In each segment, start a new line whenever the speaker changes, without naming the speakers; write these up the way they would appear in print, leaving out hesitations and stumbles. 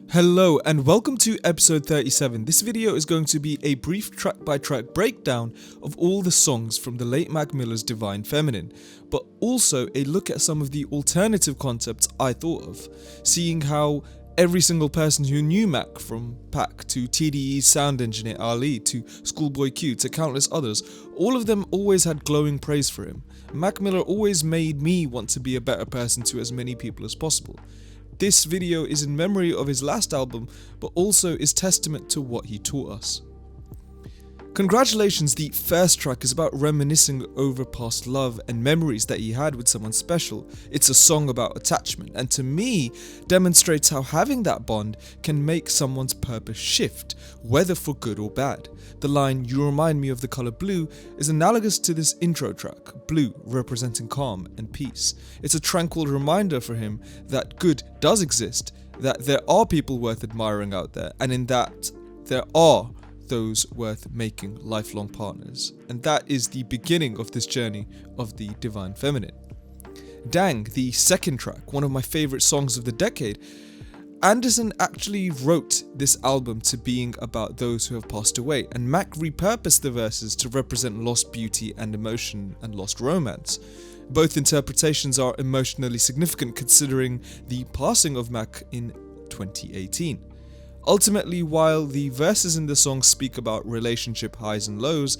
Hello and welcome to episode 37. This video is going to be a brief track-by-track breakdown of all the songs from the late Mac Miller's Divine Feminine, but also a look at some of the alternative concepts I thought of, seeing how every single person who knew Mac, from Pac to TDE's sound engineer Ali to Schoolboy Q to countless others, all of them always had glowing praise for him. Mac Miller always made me want to be a better person to as many people as possible. This video is in memory of his last album, but also is testament to what he taught us. Congratulations, the first track is about reminiscing over past love and memories that he had with someone special. It's a song about attachment, and to me, demonstrates how having that bond can make someone's purpose shift, whether for good or bad. The line, "You remind me of the color blue," is analogous to this intro track, blue representing calm and peace. It's a tranquil reminder for him that good does exist, that there are people worth admiring out there, and in that there are those worth making lifelong partners. And that is the beginning of this journey of the Divine Feminine. Dank, the second track, one of my favorite songs of the decade. Anderson actually wrote this album to being about those who have passed away, and Mac repurposed the verses to represent lost beauty and emotion and lost romance. Both interpretations are emotionally significant considering the passing of Mac in 2018. Ultimately, while the verses in the song speak about relationship highs and lows,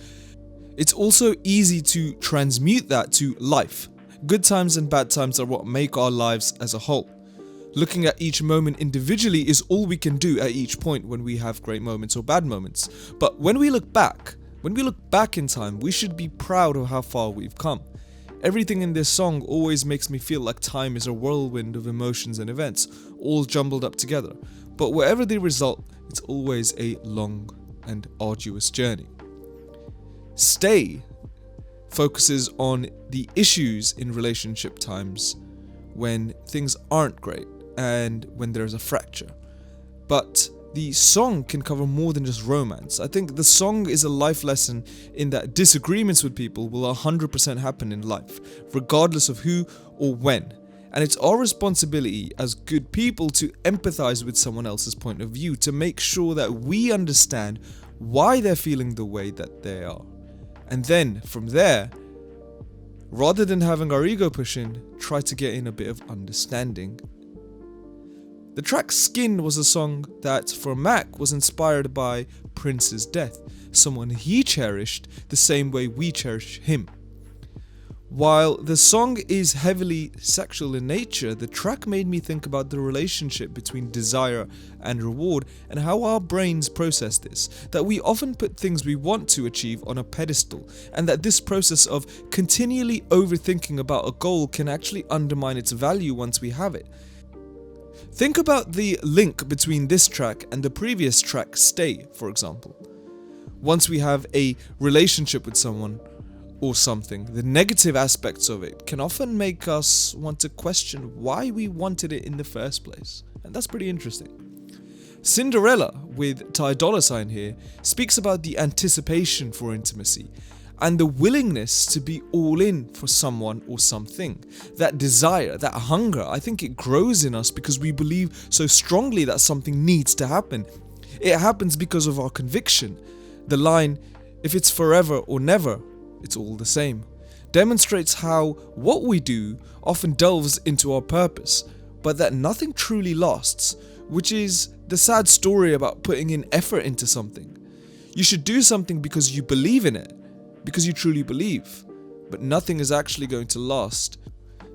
it's also easy to transmute that to life. Good times and bad times are what make our lives as a whole. Looking at each moment individually is all we can do at each point when we have great moments or bad moments. But when we look back in time, we should be proud of how far we've come. Everything in this song always makes me feel like time is a whirlwind of emotions and events, all jumbled up together. But wherever the result, it's always a long and arduous journey. Stay focuses on the issues in relationship times when things aren't great and when there's a fracture. But the song can cover more than just romance. I think the song is a life lesson in that disagreements with people will 100% happen in life, regardless of who or when. And it's our responsibility as good people to empathize with someone else's point of view, to make sure that we understand why they're feeling the way that they are. And then, from there, rather than having our ego push in, try to get in a bit of understanding. The track Skin was a song that, for Mac, was inspired by Prince's death, someone he cherished the same way we cherish him. While the song is heavily sexual in nature, the track made me think about the relationship between desire and reward and how our brains process this, that we often put things we want to achieve on a pedestal, and that this process of continually overthinking about a goal can actually undermine its value once we have it. Think about the link between this track and the previous track, Stay, for example. Once we have a relationship with someone or something, the negative aspects of it can often make us want to question why we wanted it in the first place. And that's pretty interesting. Cinderella, with Ty Dolla $ign here, speaks about the anticipation for intimacy and the willingness to be all in for someone or something. That desire, that hunger, I think it grows in us because we believe so strongly that something needs to happen. It happens because of our conviction. The line, "If it's forever or never, it's all the same," demonstrates how what we do often delves into our purpose, but that nothing truly lasts, which is the sad story about putting in effort into something. You should do something because you believe in it, because you truly believe, but nothing is actually going to last.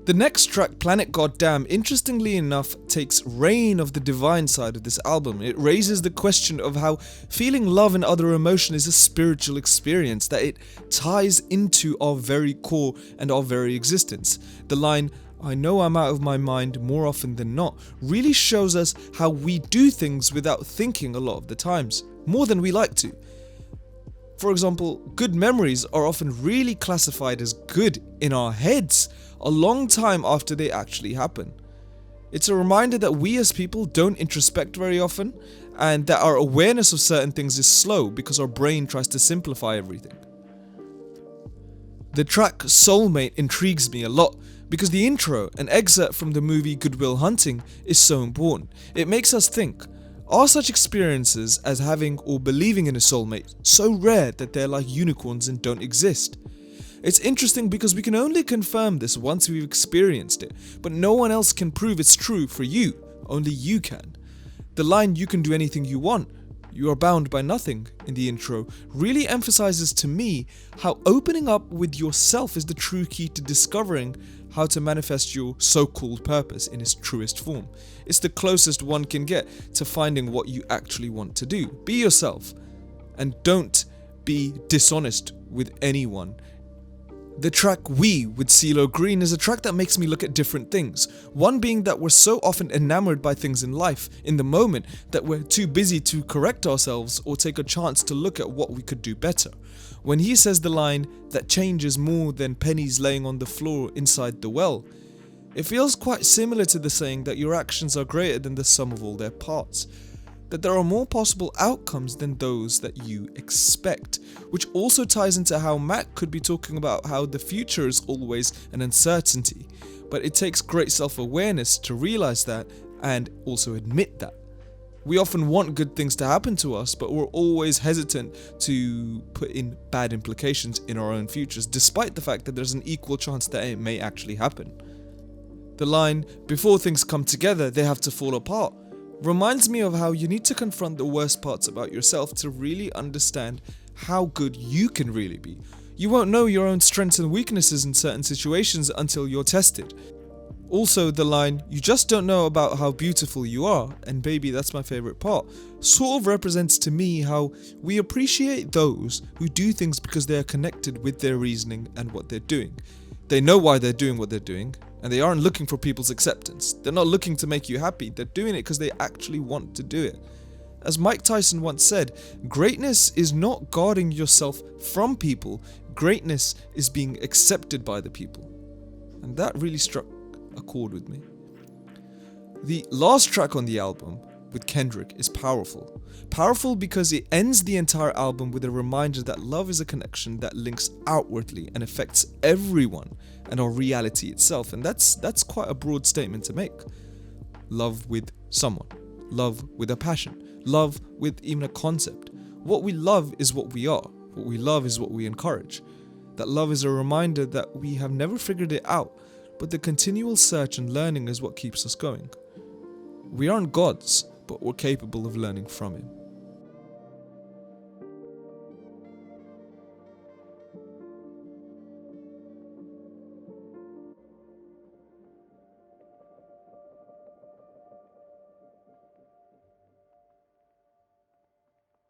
The next track, Planet Goddamn, interestingly enough, takes reign of the divine side of this album. It raises the question of how feeling love and other emotion is a spiritual experience, that it ties into our very core and our very existence. The line, "I know I'm out of my mind more often than not," really shows us how we do things without thinking a lot of the times, more than we like to. For example, good memories are often really classified as good in our heads a long time after they actually happen. It's a reminder that we as people don't introspect very often, and that our awareness of certain things is slow because our brain tries to simplify everything. The track Soulmate intrigues me a lot because the intro, an excerpt from the movie Good Will Hunting, is so important. It makes us think, Are such experiences as having or believing in a soulmate so rare that they're like unicorns and don't exist? It's interesting because we can only confirm this once we've experienced it, but no one else can prove it's true for you, only you can. The line "you can do anything you want, you are bound by nothing" in the intro really emphasizes to me how opening up with yourself is the true key to discovering how to manifest your so-called purpose in its truest form. It's the closest one can get to finding what you actually want to do. Be yourself, and don't be dishonest with anyone. The track "We" with CeeLo Green is a track that makes me look at different things. One being that we're so often enamored by things in life, in the moment, that we're too busy to correct ourselves or take a chance to look at what we could do better. When he says the line that change is more than pennies laying on the floor inside the well, it feels quite similar to the saying that your actions are greater than the sum of all their parts. That there are more possible outcomes than those that you expect, which also ties into how Matt could be talking about how the future is always an uncertainty, but it takes great self-awareness to realize that and also admit that. We often want good things to happen to us, but we're always hesitant to put in bad implications in our own futures, despite the fact that there's an equal chance that it may actually happen. The line "before things come together, they have to fall apart" reminds me of how you need to confront the worst parts about yourself to really understand how good you can really be. You won't know your own strengths and weaknesses in certain situations until you're tested. Also, the line "you just don't know about how beautiful you are," and baby, that's my favorite part, sort of represents to me how we appreciate those who do things because they are connected with their reasoning and what they're doing. They know why they're doing what they're doing, and they aren't looking for people's acceptance. They're not looking to make you happy, they're doing it because they actually want to do it. As Mike Tyson once said, greatness is not guarding yourself from people, greatness is being accepted by the people. And that really struck a chord with me. The last track on the album, with Kendrick, is powerful. Powerful because it ends the entire album with a reminder that love is a connection that links outwardly and affects everyone and our reality itself, and that's quite a broad statement to make. Love with someone, love with a passion, love with even a concept. What we love is what we are. What we love is what we encourage. That love is a reminder that we have never figured it out, but the continual search and learning is what keeps us going. We aren't gods, but we're capable of learning from him.